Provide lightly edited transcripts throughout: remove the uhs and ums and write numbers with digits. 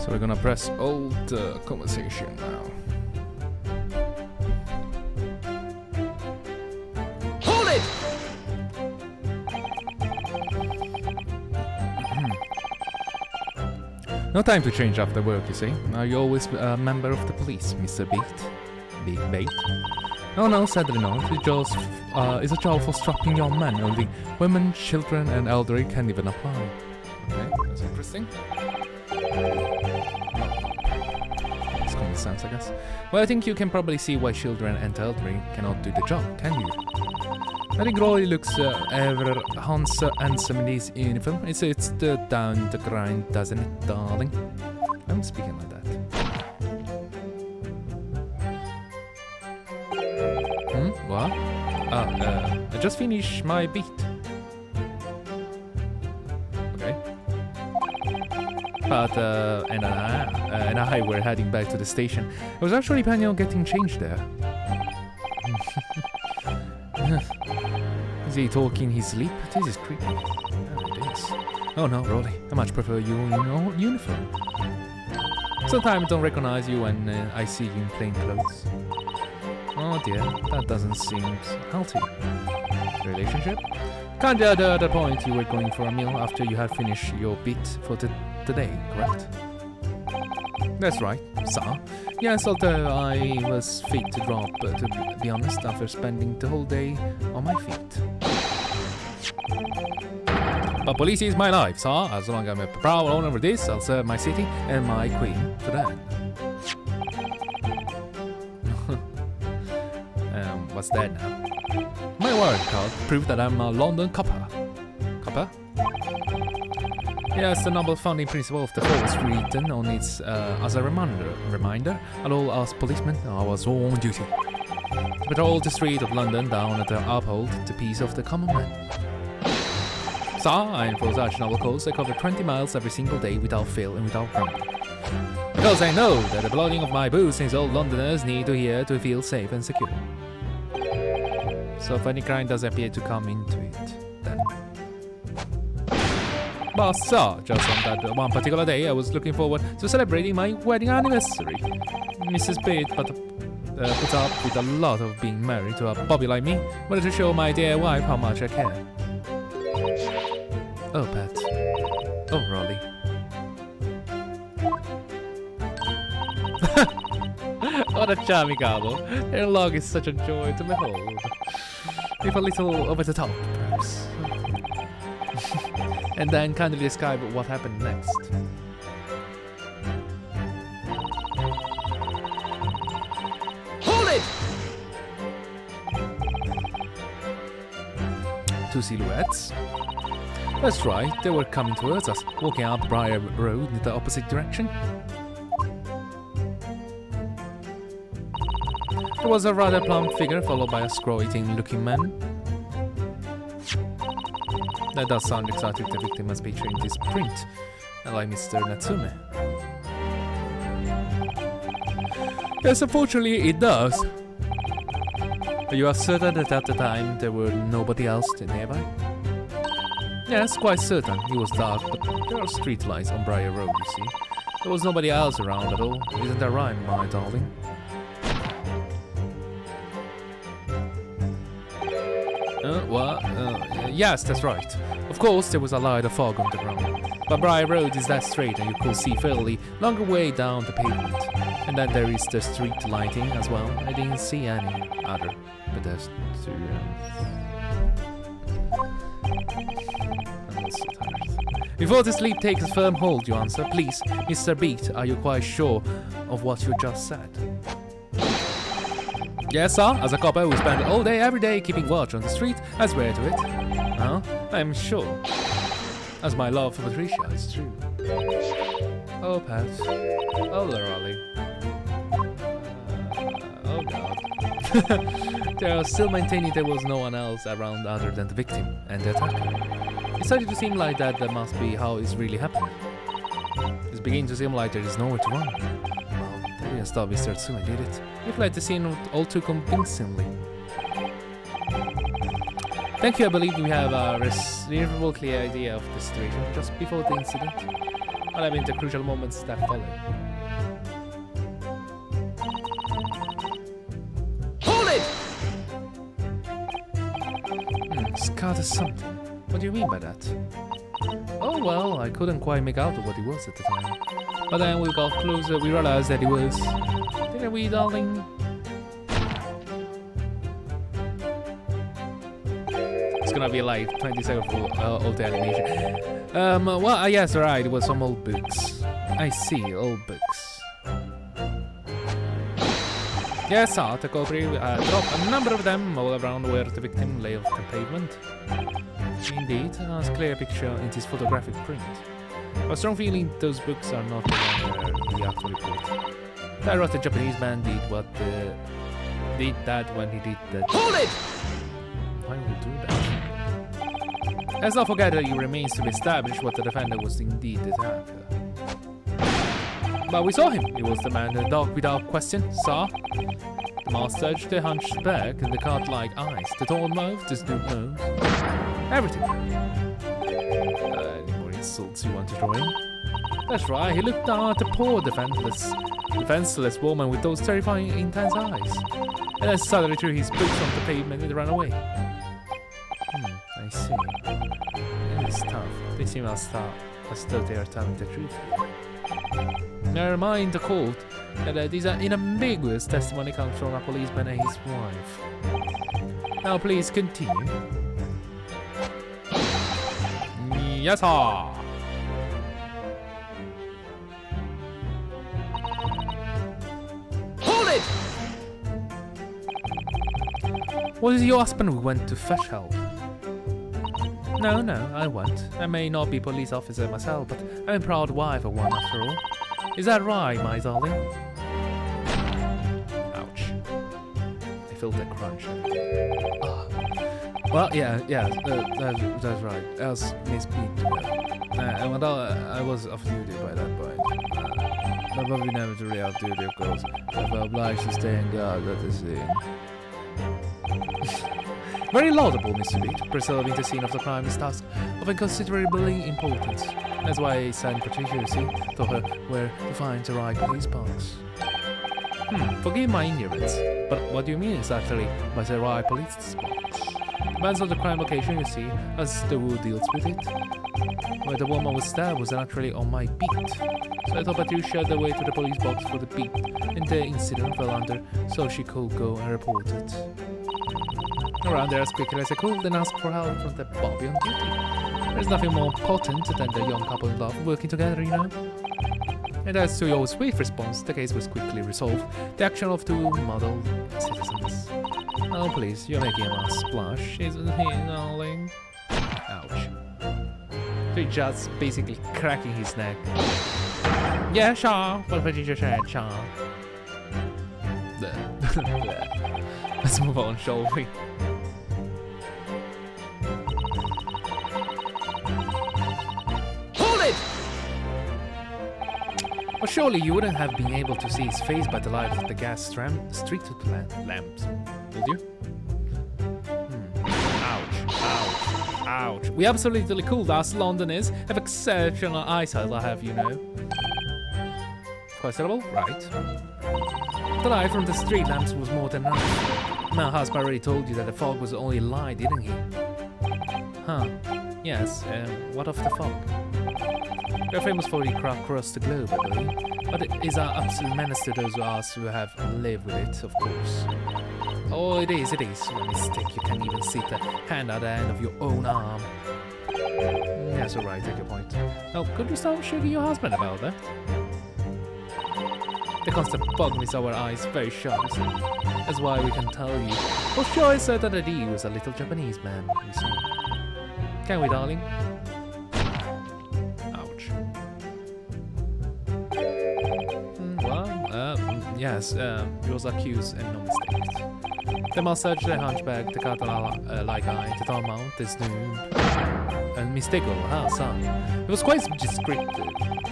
So we're gonna press Alt conversation now. Hold it! No time to change after work, you see. Are you always a member of the police, Mr. Big Bait? Oh no, sadly not. It just is a job for strapping young men. Only women, children and elderly can even apply. Okay, that's interesting. It's common sense, I guess. Well, I think you can probably see why children and elderly cannot do the job, can you? I think Roy looks ever handsome in his uniform. It's the down the grind, doesn't it, darling? I'm speaking like that. What? I just finished my beat. Okay. But and I were heading back to the station. I was actually planning on getting changed there. Is he talking his sleep? This is creepy. Oh, it is. Oh no, Rolly. I much prefer you in your uniform. Sometimes I don't recognize you when I see you in plain clothes. Oh dear, that doesn't seem healthy. Relationship? Kinda the point you were going for a meal after you had finished your bit for today, correct? That's right, sir. Yes, although I was fit to drop, to be honest, after spending the whole day on my feet. But police is my life, sir. As long as I'm a proud owner of this, I'll serve my city and my queen to the end. What's that now? My warrant card proved that I'm a London copper. Copper? Yes, the noble founding principle of the force written on it as a reminder, and all us policemen I was on duty. To patrol the street of London down at the uphold the peace of the common man. Sir, I enforce such noble codes that cover 20 miles every single day without fail and without grumbling. Because I know that the blooding of my boots is all Londoners need to hear to feel safe and secure. So if any crime does appear to come into it, then... But sir, just on that one particular day, I was looking forward to celebrating my wedding anniversary. Mrs. Bate puts up with a lot of being married to a bobby like me, wanted to show my dear wife how much I care. Oh, Pat. Oh, Rolly. What a charming couple. Their log is such a joy to behold. If a little over the top, perhaps. And then kindly describe what happened next. Hold it! Two silhouettes. That's right, they were coming towards us, walking up Briar Road in the opposite direction. There was a rather plump figure followed by a scroll-eating-looking man. That does sound exactly the victim as pictured in this print, like Mr. Natsume. Yes, unfortunately it does. Are you certain that at the time there were nobody else nearby? Yes, quite certain. It was dark, but there are street lights on Briar Road, you see. There was nobody else around at all. Isn't that right, my darling? What? Yes, that's right. Of course, there was a light of fog on the ground. But Briar Road is that straight and you could see fairly longer way down the pavement. And then there is the street lighting as well. I didn't see any other pedestrians. I'm also tired. Before the sleep takes a firm hold, you answer. Please, Mr. Beat, are you quite sure of what you just said? Yes, sir. As a copper who spent all day, every day keeping watch on the street, I swear to it. I'm sure. As my love for Patricia is true. Oh, Pat. Oh, Lorelli. Oh, God. They are still maintaining there was no one else around other than the victim and the attacker. It started to seem like that must be how it's really happened. It's beginning to seem like there is nowhere to run. Well, didn't stop Mr. Tsume, did it? You played the scene all too convincingly. Thank you, I believe we have a reasonably clear idea of the situation just before the incident. What have been the crucial moments that followed? Hold it! Scarred something. What do you mean by that? Oh well, I couldn't quite make out what he was at the time. But then we got closer, we realized that he was... Didn't we, darling? It's gonna be like 20 seconds of the animation. Well, yes, right, it was some old books. I see, old books. Yes, the culprit dropped a number of them all around where the victim lay on the pavement. Indeed, a clear picture in this photographic print. A strong feeling those books are not the one he actually put. I wrote the Japanese man did that when he did that. Hold it! Why would he do that? Let's not forget that it remains to be established what the defender was indeed the attacker. But we saw him. He was the man the dog without question saw. The mustache, the hunched back, and the cat-like eyes, the tall mouth, the snoot nose. Everything. Any more insults you want to throw in? That's right, he looked down at the poor defenseless woman with those terrifying, intense eyes. And then suddenly threw his boots on the pavement and ran away. I see. It is tough. They seem as though they are telling the truth. I remind the court that these are unambiguous testimony comes from a policeman and his wife. Now please continue. Yes, sir. Hold it! Was it your husband who went to fetch help? No, I won't. I may not be police officer myself, but I'm a proud wife of one after all. Is that right, my darling? Ouch. I felt that crunch. Well, yeah, that's right. Else Miss Pete. I was off duty by that point. But we never really off duty, of course. I felt obliged to stay and guard at the scene. Very laudable, Mr. Beat. Preserving the scene of the crime is a task of inconsiderably importance. That's why I sent Patricia, you see, told her where to find the right police box. Forgive my ignorance, but what do you mean exactly by the right police box? Depends on the crime location, you see, as the rule deals with it. Where the woman was stabbed was actually on my beat. So I thought Patricia showed the way to the police box for the beat, and the incident fell under, so she could go and report it. Around there as quickly as I could, then ask for help from the Bobby on duty. There's nothing more potent than the young couple in love working together, you know. And as to your swift response, the case was quickly resolved. The action of two model citizens. Oh please, you're making a splash, isn't he, darling? Ouch. So he's just basically cracking his neck. Yeah, sure. What Patricia said, sure. Let's move on, shall we? Hold it! Well, surely you wouldn't have been able to see his face by the light of the gas street lamps, would you? Ouch. We absolutely cool, us Londoners have exceptional eyesight, I have, you know. Questionable? Right. The light from the street lamps was more than enough. My husband already told you that the fog was only light, didn't he? Huh. Yes, what of the fog? They're famous for the crowd across the globe, I believe. But it is an absolute menace to those of us who have lived with it, of course. Oh, it is. When it's thick, you can't even see the hand at the end of your own arm. Yes, alright, take your point. Now, could you stop shooting your husband about that? The constant fog makes our eyes very sharp, you see. That's why we can tell you. For sure, it's certain that he was a little Japanese man, you see. Can we, darling? Ouch. Yes, he was accused and no mistakes. The mustache, the hunchback, the cat-like eye, the tall mouth, the snoot, and mistakable, son. It was quite descriptive.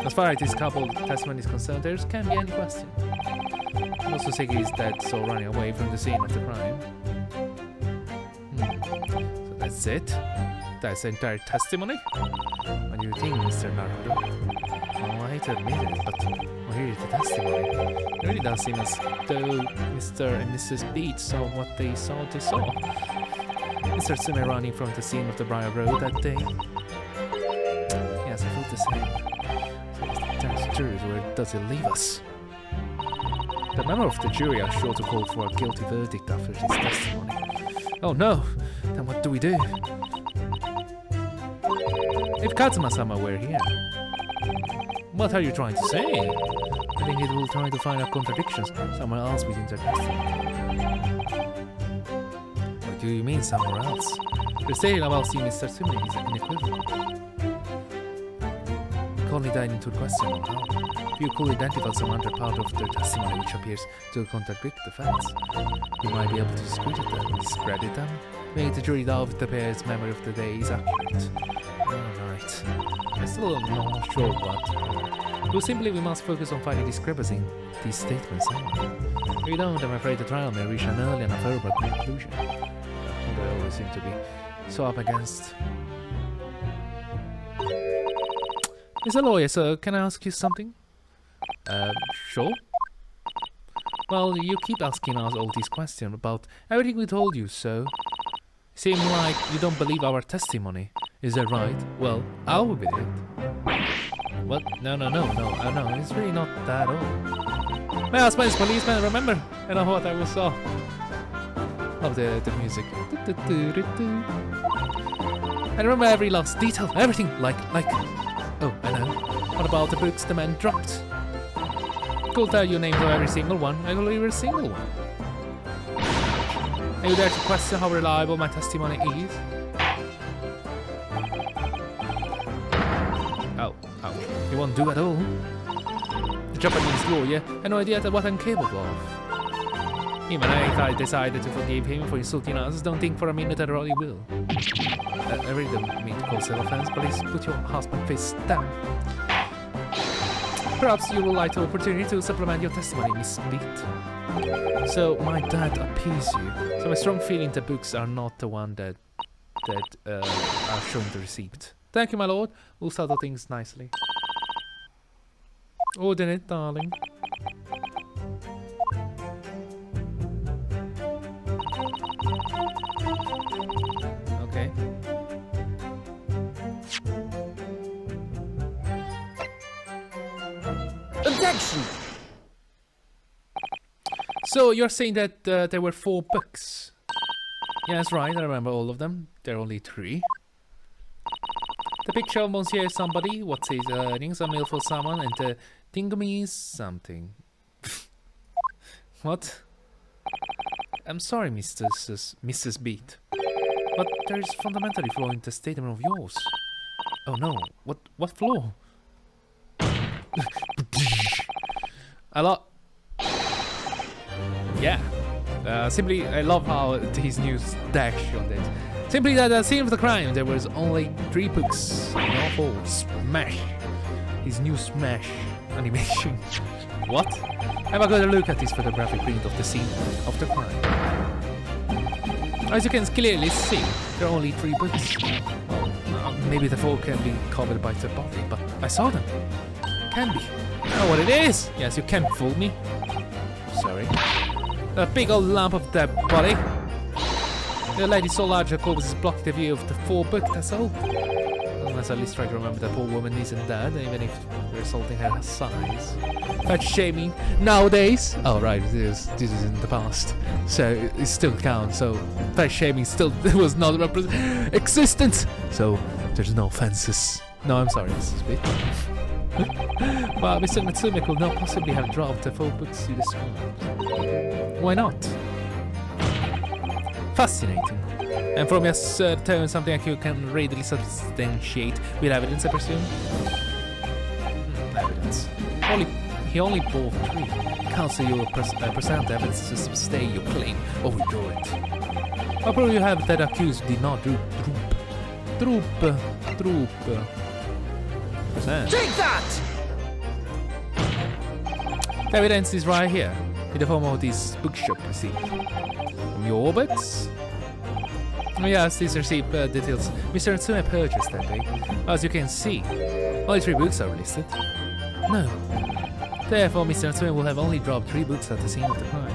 As far as this couple testimony is concerned, there can't be any question. Also, Seki is dead, so running away from the scene of the crime. So that's it? That's the entire testimony? What do you think, Mr. Naruhodo? Oh, hate to admit it, but well, here is the testimony. It really does seem as though Mr. and Mrs. Beat saw what they saw. Mr. Tsume running from the scene of the Briar Road that day. Yes, I felt the same. So the jury, where does it leave us? The member of the jury are sure to call for a guilty verdict after this testimony. Oh no! Then what do we do? If Katsuma-sama were here... What are you trying to say? I think it will try to find out contradictions somewhere else within the testimony. What do you mean somewhere else? The saying about seeing Mr. Tsume is inequivocal. Calling that into question or how? If you could identify some other part of the testimony which appears to contradict the facts, you might be able to discredit them, make the jury doubt if the pair's memory of the day is accurate. Alright. I'm still not sure what. Well, simply we must focus on finding discrepancy in these statements somewhere. If we don't, I'm afraid the trial may reach an early and unfavorable conclusion. They always seem to be so up against. As a lawyer, sir, can I ask you something? Sure. Well, you keep asking us all these questions about everything we told you, so... Seem like you don't believe our testimony. Is that right? Well, I'll believe it. What? No, it's really not that old. My husband is policeman, remember? And I thought I saw. Love the music. I remember every last detail, everything, like... Oh, I know. What about the books the man dropped? Could tell you names of every single one. I believe every single one. Are you there to question how reliable my testimony is? Oh. You won't do at all. The Japanese lawyer had no idea what I'm capable of. Even if I decided to forgive him for insulting us, don't think for a minute I really will. I really don't mean to cause self-offense, please put your husband face down. Perhaps you will like the opportunity to supplement your testimony, Miss Beat. So, my dad appeased you. So my strong feeling the books are not the one that are showing the receipt. Thank you, my lord. We'll settle things nicely. Order it, darling. Okay. Objection! So you're saying that there were 4 books? Yeah, that's right, I remember all of them. There are only 3. The picture of Monsieur somebody, what's his earnings, a meal for someone, and the Tingumi is something. What? I'm sorry, Mrs. Beat. But there is fundamentally flaw in the statement of yours. Oh no, what flaw? A lot. Yeah. Simply, I love how his new dash on it. Simply that at the scene of the crime, there was only 3 books. No 4. Smash. His new Smash animation. What? Have a good look at this photographic print of the scene of the crime. As you can clearly see, there are only 3 books. Well, maybe the 4 can be covered by the body, but I saw them. Can be. I know what it is. Yes, you can't fool me. Sorry. A big old lump of dead body. The lady so large her corpse blocked the view of the 4 books, that's all. Unless at least try to remember that poor woman isn't dead, even if we're assaulting her size. Fat shaming nowadays. Oh right, this is in the past, so it still counts. So fat shaming still was not existent. So there's no offenses. No, I'm sorry, Mrs. B. But Mr. Natsume could not possibly have dropped the 4 books you described. Why not? Fascinating. And from your tone, something like you can readily substantiate with evidence, I presume? Evidence. He only bought 3. Can't say you will present evidence to sustain your claim or withdraw it. I'll prove you have that accused did not droop. Present. Take that! The evidence is right here, in the form of this bookshop receipt. From your books? Oh yes, this receipt details Mr. Natsume purchased that day. As you can see, only 3 books are listed. No. Therefore, Mr. Swain will have only dropped 3 books at the scene of the crime.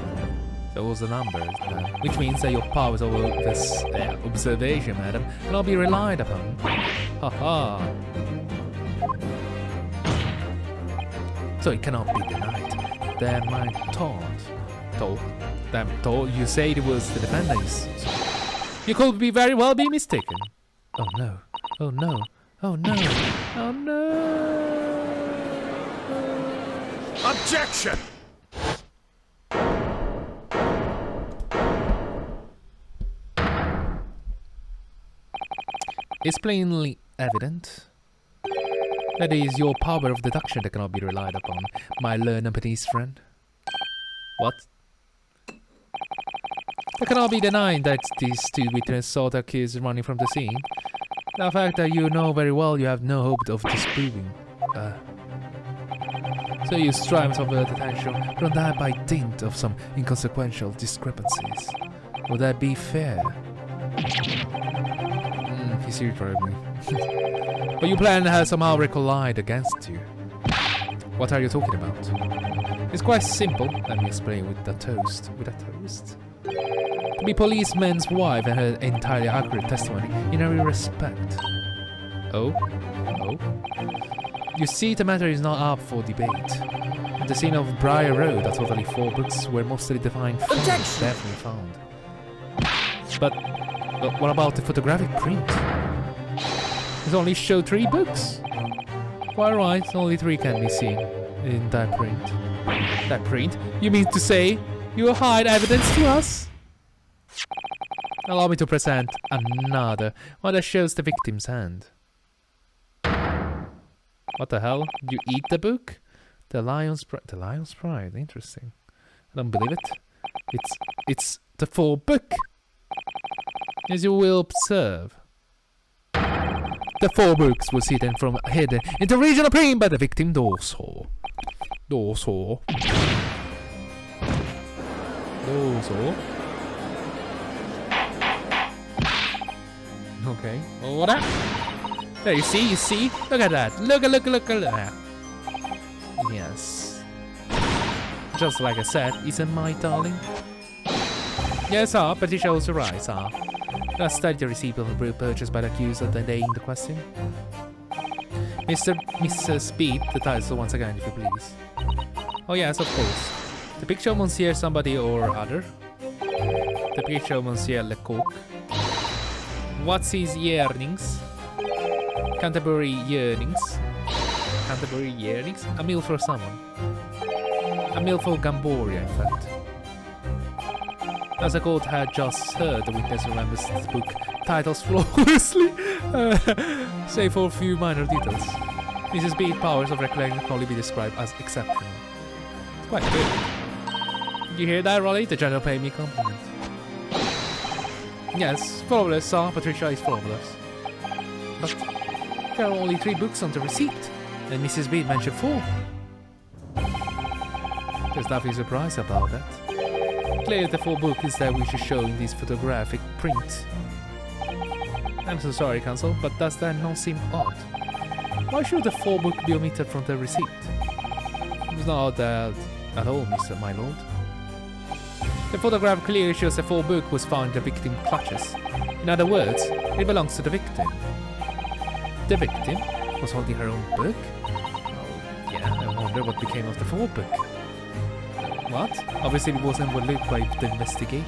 So was the number, which means that your powers over this observation, madam, cannot be relied upon. Haha. So it cannot be denied. Damn my thought. You said it was the defendants. You could be very well be mistaken. Oh no. Oh no. Oh no. Oh no. Objection! It's plainly evident that it is your power of deduction that cannot be relied upon, my learned Japanese friend. What? It cannot be denied that these 2 witnesses saw the accused running from the scene. The fact that you know very well you have no hope of disproving. So you strive to avert attention from that by dint of some inconsequential discrepancies. Would that be fair? He's irritating me. But you plan to have somehow recollide against you. What are you talking about? It's quite simple. Let me explain with a toast. To be policeman's wife and her entirely accurate testimony in every respect. Oh? You see, the matter is not up for debate. At the scene of Briar Road, a totally 4 books were mostly defined definitely found. But what about the photographic print? It only showed 3 books. Quite right, only 3 can be seen in that print. That print? You mean to say you hide evidence to us? Allow me to present another one that shows the victim's hand. What the hell? You eat the book? The Lion's Pride. Interesting. I don't believe it. It's the 4 book. As you will observe, the 4 books was hidden in the regional brain by the victim Dorso. Okay. What up? There, you see? Look at that. Look at that. Yes. Just like I said, isn't my darling? Yes, sir. Patricia also right, sir. Let's study the receipt of the book purchased by the accused on the day in the question. Mr. Speed, the title once again, if you please. Oh yes, of course. The picture of Monsieur somebody or other. The picture of Monsieur Lecoq. What's his yearnings? Canterbury yearnings. A meal for someone. A meal for Gamboria, in fact. As the court had just heard, the witness remembers the book titles flawlessly, save for a few minor details. Mrs. B's powers of recollection can only be described as exceptional. It's quite good. You hear that, Rolly? The general paid me a compliment. Yes, flawless, sir. Patricia is flawless. But there are only 3 books on the receipt, and Mrs. B mentioned 4. There's nothing surprised about that. Clearly the 4 book is that we should show in this photographic print. I'm so sorry, Counsel, but does that not seem odd? Why should the 4 book be omitted from the receipt? It's not odd at all, my lord. The photograph clearly shows the 4 book was found in the victim's clutches. In other words, it belongs to the victim. The victim was holding her own book? Oh, yeah, I wonder what became of the 4 book. What? Obviously it wasn't overlooked by the investigating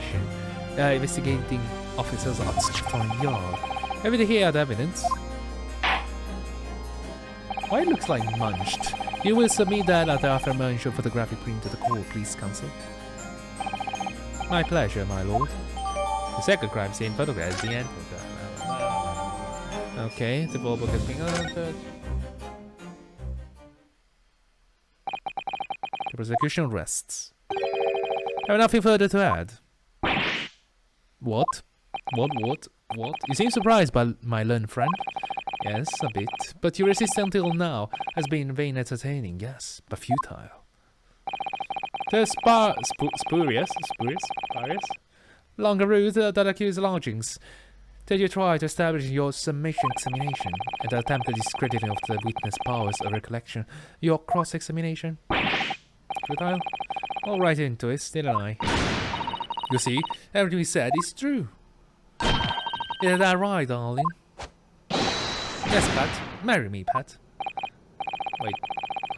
officers at Scotland Yard. Everything here had evidence. Why it looks like munched? You will submit that at the aforementioned photographic print to the court, please, Counsel. My pleasure, my lord. The second crime scene photograph is the end. Okay, the ball book has been altered. The prosecution rests. I have nothing further to add. What? What? You seem surprised by my learned friend? Yes, a bit. But your resistance until now has been vain entertaining, yes, but futile. The spurious longer route that accused lodgings Did you try to establish your submission examination and attempt the discrediting of the witness powers of recollection? Your cross-examination? Futile? All right into it, didn't I? You see, everything we said is true. Isn't that right, darling? Yes, Pat. Marry me, Pat. Wait,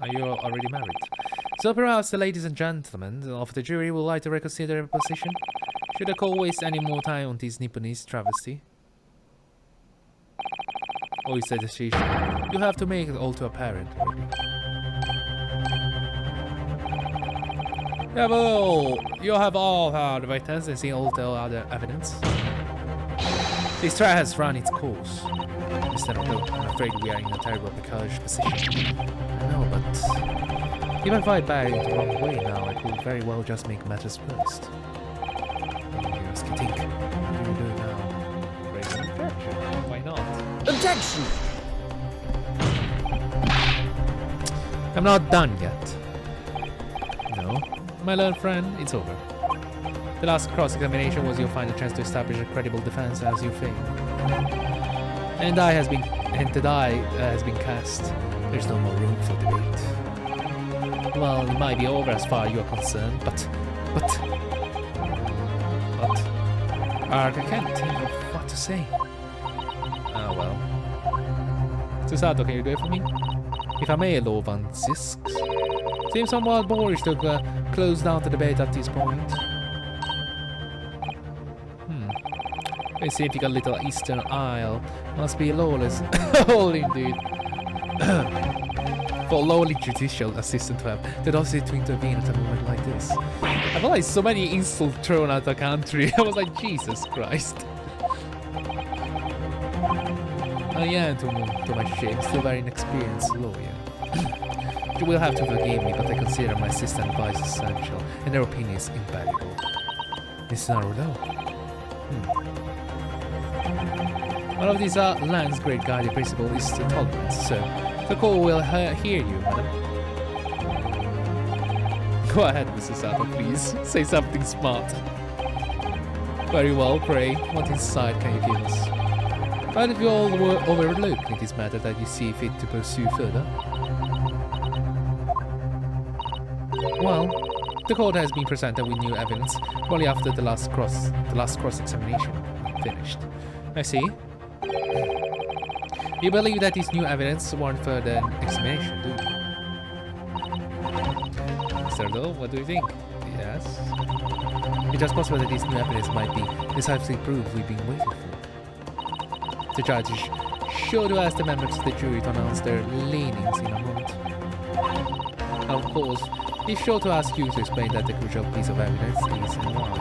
are you already married? So perhaps the ladies and gentlemen of the jury would like to reconsider their position? Should I call waste any more time on this Nipponese travesty? Or is that a decision? You have to make it all too apparent. You have all heard the witness and seen all the other evidence. This trial has run its course. Mr. Naruhodo, I'm afraid we are in a terrible precarious position. I know, but even if I buy it the wrong way now, I could very well just make matters worse. Ryunosuke, think. What do you do now? Raise an objection. Why not? Objection! I'm not done yet. No. My learned friend, it's over. The last cross-examination was your final chance to establish a credible defense as you failed. And the die has been cast. There's no more room for debate. Well, it might be over as far as you are concerned, but... I can't think of what to say. Ah, well. Susato, can you do it for me? If I may, Lord Van Zisk. Seems somewhat boorish to close down the debate at this point. A significant little Eastern Isle must be lawless. Oh, indeed. For a lowly judicial assistant to have the audacity to intervene at a moment like this. I feel like so many insults thrown at the country. I was like, Jesus Christ. I am, to my shame, still very inexperienced lawyer. You will have to forgive me, but I consider my assistant advice essential, and their opinion is invaluable. Mr. Naruhodo. One of these land's great guiding principle is tolerance, so the court will hear you, madam. Go ahead, Mr. Sato, please. Say something smart. Very well, pray. What insight can you give us? What have you all overlooked in this matter that you see fit to pursue further? Well, the court has been presented with new evidence only after the last cross-examination finished. I see. You believe that this new evidence warrant further examination, do you? Mr. Lo, what do you think? Yes? It's just possible that this new evidence might be decisively proof we've been waiting for. The judge is sure to ask the members of the jury to announce their leanings in a moment. Of course, he's sure to ask you to explain that the crucial piece of evidence is and why.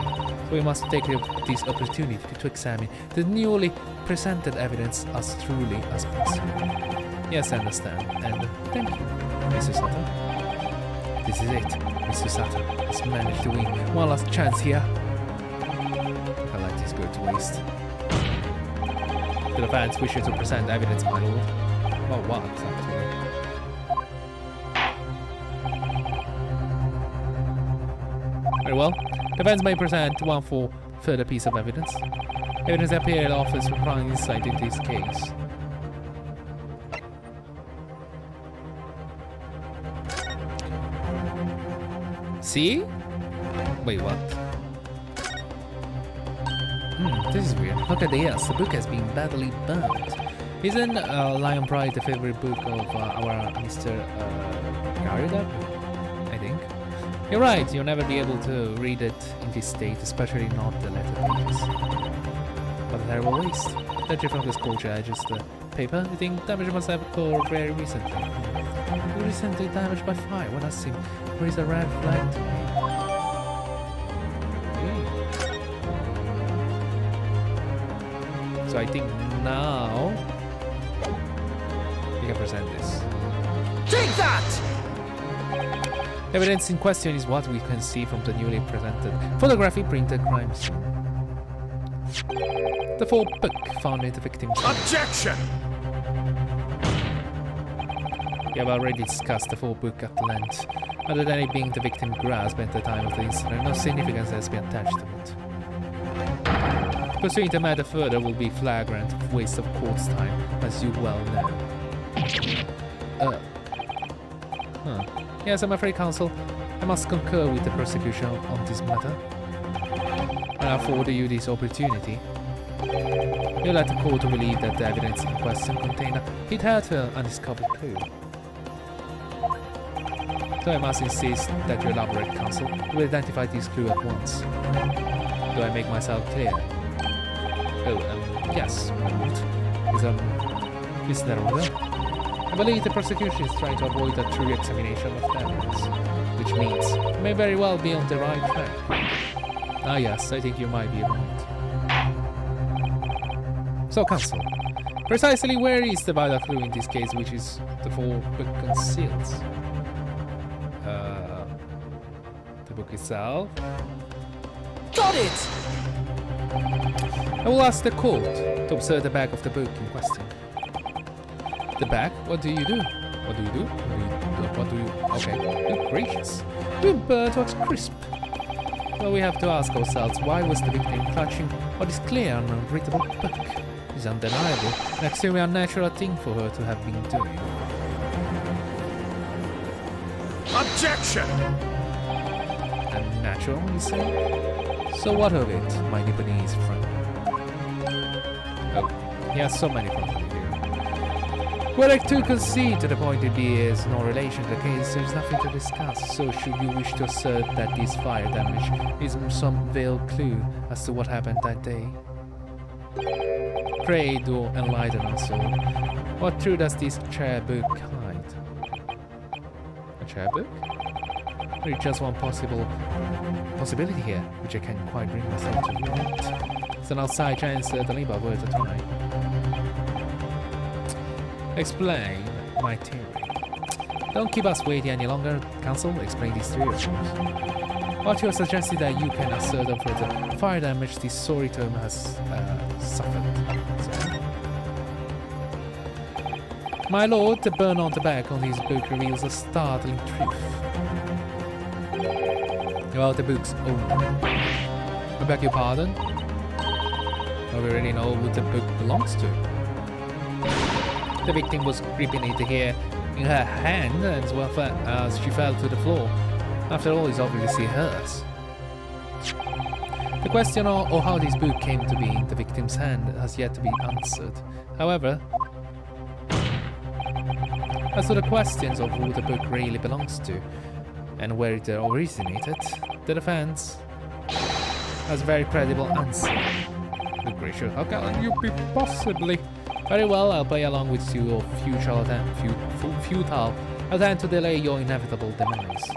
So we must take this opportunity to examine the newly presented evidence as truly as possible. Yes, I understand, and thank you, Mr. Sato. This is it. Mr. Sato has managed to win one last chance here. I let this go to waste. The defense wishes to present evidence, my lord. Well, what, actually? Very well. Defense may present one for further piece of evidence. Evidence appeared offers requiring insight into this case. See? Wait, what? This is weird. Look at this. The book has been badly burnt. Isn't Lion Pride the favorite book of our Mr. Garida? I think. You're right, you'll never be able to read it in this state, especially not the letter pages. What a terrible waste. Judging from this culture, I just paper. I think damage must have occurred very recently. Recently damaged by fire. What does seem? Where is a red flag to me? So I think now we can present this. Take that! Evidence in question is what we can see from the newly presented photographic printed crime scene. The full book found in the victim's home. Objection! We have already discussed the full book at length. Other than it being the victim's grasp at the time of the incident, no significance has been attached to it. Pursuing the matter further will be flagrant waste of court's time, as you well know. Yes, I'm afraid, counsel, I must concur with the prosecution on this matter. And I afford you this opportunity. You let the court to believe that the evidence in question contained a hitherto undiscovered clue. So I must insist that you elaborate, counsel. You will identify this clue at once. Do I make myself clear? Oh, yes, my lord. Is Naruhodo? I believe the prosecution is trying to avoid a true examination of the evidence, which means it may very well be on the right track. Ah yes, I think you might be right. So, counsel, precisely where is the vital clue in this case, which is the book conceals? The book itself? Got it! I will ask the court to observe the back of the book in question. The back? What do you do? What do you do? Okay, good gracious. Good bird, what's crisp? Well, we have to ask ourselves, why was the victim clutching what is clear and unreadable book? It's undeniable, an extremely unnatural thing for her to have been doing. Objection! Unnatural, you say? So what of it, my Nipponese friend? Oh, he has so many problems here. Were I to concede to the point it bears no relation to the case, there is nothing to discuss, so should you wish to assert that this fire damage is some veiled clue as to what happened that day? Pray do enlighten us all. What truth does this chair book hide? A chair book? There is just one possibility here, which I can't quite bring myself to admit. It's an outside chance that the labor were to try. Explain my theory. Don't keep us waiting any longer, counsel. Explain this theory of yours. What you are suggesting that you can assert of the fire damage this sorry term has suffered. So. My lord, the burn on the back on this book reveals a startling truth about the book's owner. I beg your pardon? I already know who the book belongs to. The victim was gripping it here in her hand as well as she fell to the floor. After all, it's obviously hers. The question of how this book came to be in the victim's hand has yet to be answered. However, as to the questions of who the book really belongs to and where it originated, the defense has a very credible answer. Good gracious, how can you be possibly? Very well, I'll play along with your futile attempt to delay your inevitable demise.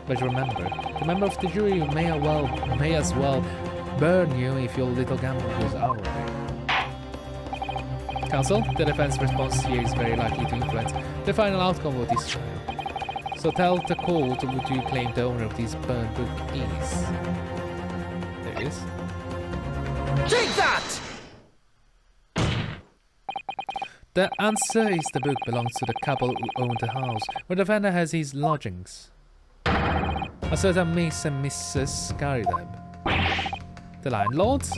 But remember, the member of the jury may as well burn you if your little gamble goes our way. Counsel, the defense response here is very likely to influence the final outcome of this trial. So tell the court who you claim the owner of this burned book is. There it is. Take that! The answer is the book belongs to the couple who owned the house, where the vendor has his lodgings. A certain Miss and Mrs. Garidab. The landlords?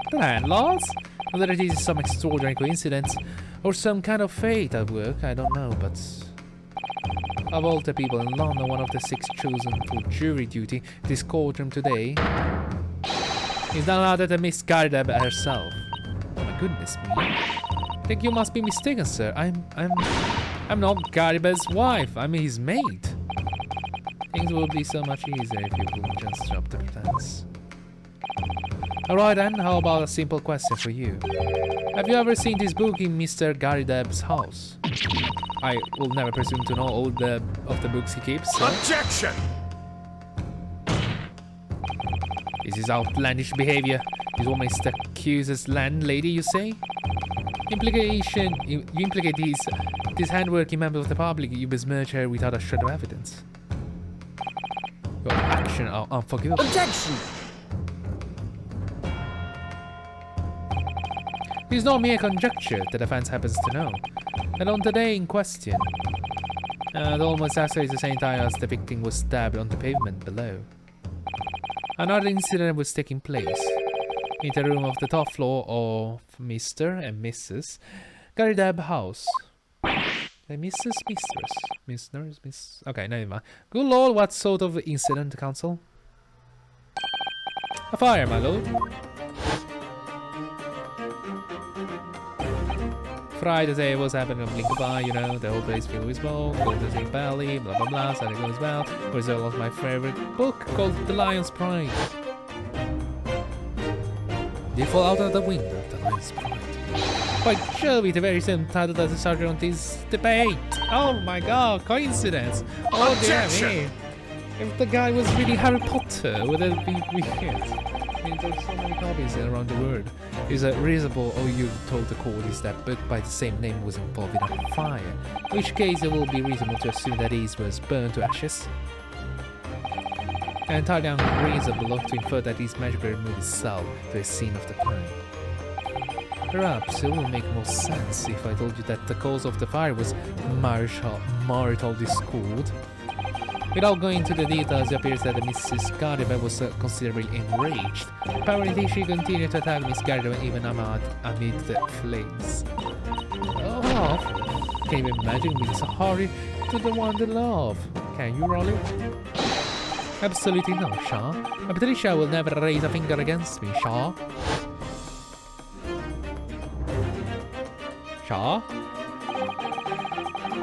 The landlords? Whether it is some extraordinary coincidence or some kind of fate at work, I don't know, but of all the people in London, one of the 6 chosen for jury duty in this courtroom today is none other than Miss Garidab herself. Oh my goodness me. I think you must be mistaken, sir. I'm not Garidab's wife. I'm his maid. Things will be so much easier if you could just drop the pretense. Alright then, how about a simple question for you? Have you ever seen this book in Mr. Garidab's house? I will never presume to know all of the books he keeps, sir. Objection! This is outlandish behavior. This woman is the accuser's landlady, you say? You implicate this hardworking member of the public, you besmirch her without a shred of evidence. Your actions are unforgivable. Objection! It is not mere conjecture, the defense happens to know. And on the day in question, and almost exactly the same time as the victim was stabbed on the pavement below, another incident was taking place. in the room of the top floor of Mr. and Mrs. Garidab house. The Mrs. Mistress. Miss Nurse, Miss... Okay, never mind. Good lord, what sort of incident, Council? A fire, my lord. Friday day was happening on blink of eye, you know, the whole place filled with smoke, go to the belly, blah blah blah, so it goes well. Result of my favorite book called The Lion's Pride. They fall out of the window, The Lion's Pride. Quite surely the very same title as the subject on this debate. Oh my god, coincidence. Oh dear me. If the guy was reading Harry Potter, would it be weird? I mean, there's so many copies around the world. Is it reasonable, or you told the court is that book by the same name was involved in a fire? In which case it will be reasonable to assume that his was burned to ashes. And entirely unreasonable to infer that his magically removed his cell to the scene of the crime. Perhaps it will make more sense if I told you that the cause of the fire was marital discord. Without going into the details, it appears that Mrs. Gardner was considerably enraged. Apparently, she continued to attack Miss Gardner even amid the flames. Oh, awful. Can you imagine being so horrid to the one they love? Can you, Rolly? Absolutely not, Shaw. Patricia will never raise a finger against me, Shaw. Shaw?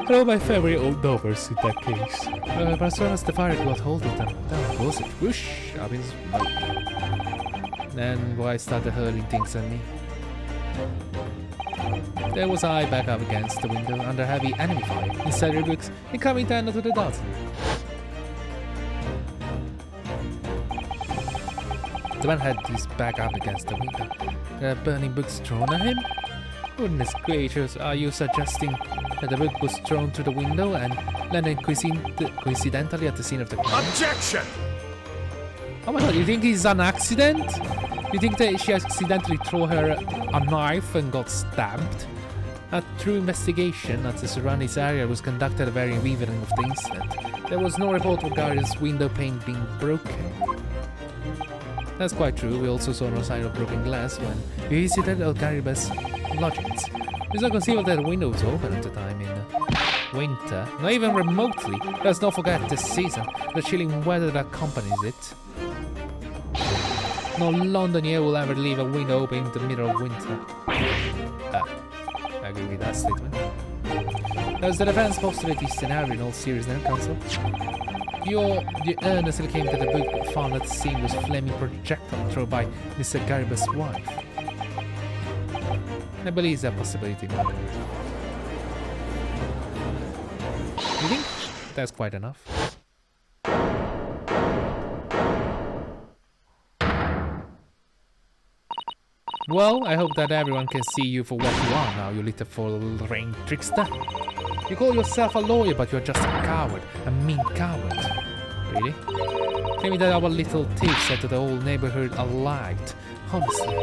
Hello, my favorite old novels in that case. But as soon as the fire got hold of them, that was it. Whoosh! I mean, then boy started hurling things at me. There was I back up against the window under heavy enemy fire, inside her books, and coming down to the dozen. The man had his back up against the window. There are burning books thrown at him? Goodness gracious, are you suggesting that the book was thrown through the window and landed coincidentally at the scene of the crime? Objection! Oh my god, you think it's an accident? You think that she accidentally threw her a knife and got stabbed? A true investigation at the surrounding area was conducted at the very evening of the incident. There was no report regarding this window pane being broken. That's quite true. We also saw no sign of broken glass when we visited El Caribe's lodgings. It's not conceivable that the window was open at the time in winter, not even remotely. Let's not forget this season, the chilling weather that accompanies it. No Londonier will ever leave a window open in the middle of winter. I agree with that statement. Does the defense postulate this scenario in all seriousness, Counsel? You earnestly came to the book but found that the scene was flaming projectile thrown by Mr. Garibal's wife. I believe that possibility, my lord. You think that's quite enough? Well, I hope that everyone can see you for what you are now, you little full-range trickster. You call yourself a lawyer, but you're just a coward, a mean coward. Really? Tell me that our little thief set the whole neighborhood alight. Honestly,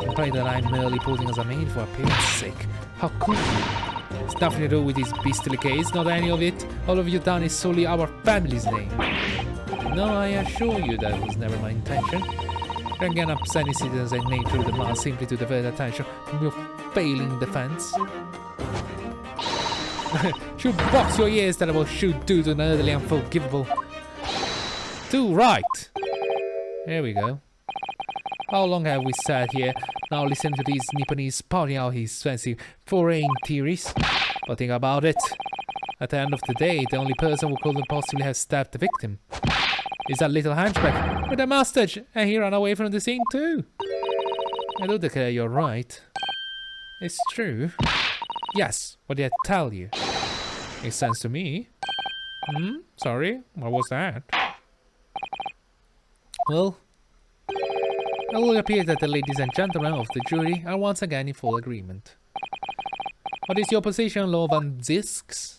implying that I'm merely posing as a maid for appearance sake. How could you? It's nothing to do with this beastly case, not any of it. All of you done is solely our family's name. No, I assure you that was never my intention. Bringing up any citizens and name through the mud simply to divert attention from your failing defense. Should box your ears that I will shoot due to an elderly unforgivable. Too right. There we go. How long have we sat here now listening to these Nipponese spouting out his fancy foreign theories? But think about it. At the end of the day, the only person who could possibly have stabbed the victim is that little hunchback with a mustache, and he ran away from the scene too. I do declare you're right. It's true. Yes, what did I tell you? Makes sense to me. Sorry, what was that? Well, it will appear that the ladies and gentlemen of the jury are once again in full agreement. What is your position, Lord Van Zisks?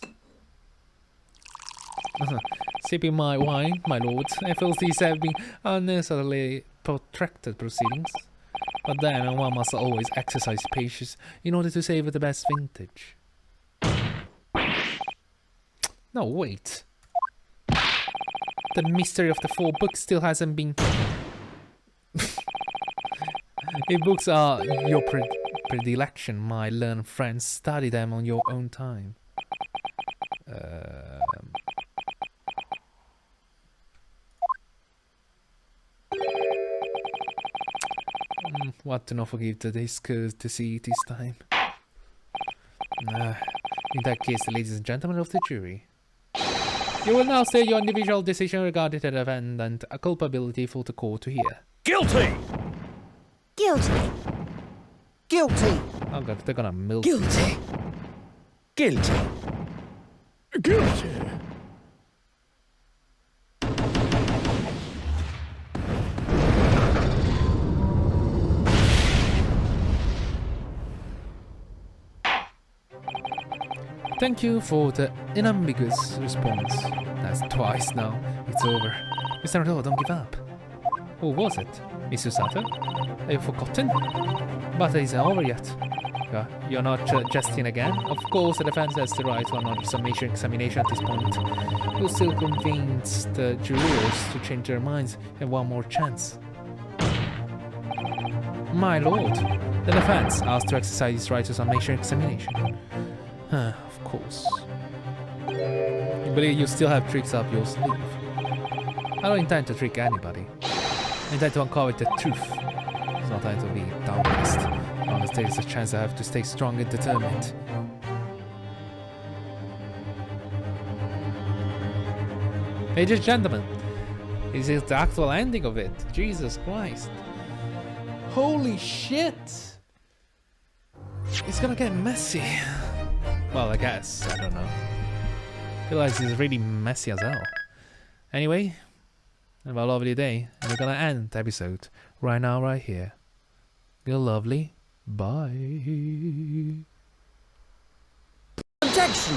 Sipping my wine, my lord. I feel these have been unnecessarily protracted proceedings. But then one must always exercise patience in order to save the best vintage. No, wait. The mystery of the 4 books still hasn't been... If books are your predilection, my learned friends, study them on your own time. What to not forgive the discourtesy this time? In that case, ladies and gentlemen of the jury, you will now state your individual decision regarding the defendant, a culpability for the court to hear. Guilty! Guilty. Guilty. Oh god, they're gonna milk. Guilty. Guilty. Guilty! Thank you for the unambiguous response. That's twice now. It's over. Mr. Naruhodo, don't give up. Who was it? Mr. Sato? Have you forgotten? But it isn't over yet. You're not jesting again? Of course, the defense has the right to another summation examination at this point. You'll still convince the jurors to change their minds and one more chance. My lord, the defense asked to exercise its right to summation examination. Of course. You believe you still have tricks up your sleeve? I don't intend to trick anybody. I intend to uncover the truth. It's not time to be downcast. Unless there is a chance I have to stay strong and determined. Ladies and gentlemen, this is the actual ending of it. Jesus Christ. Holy shit! It's gonna get messy. Well, I guess. I don't know. I feel like this is really messy as hell. Anyway, have a lovely day. And we're gonna end the episode right now, right here. You're lovely. Bye. Objection!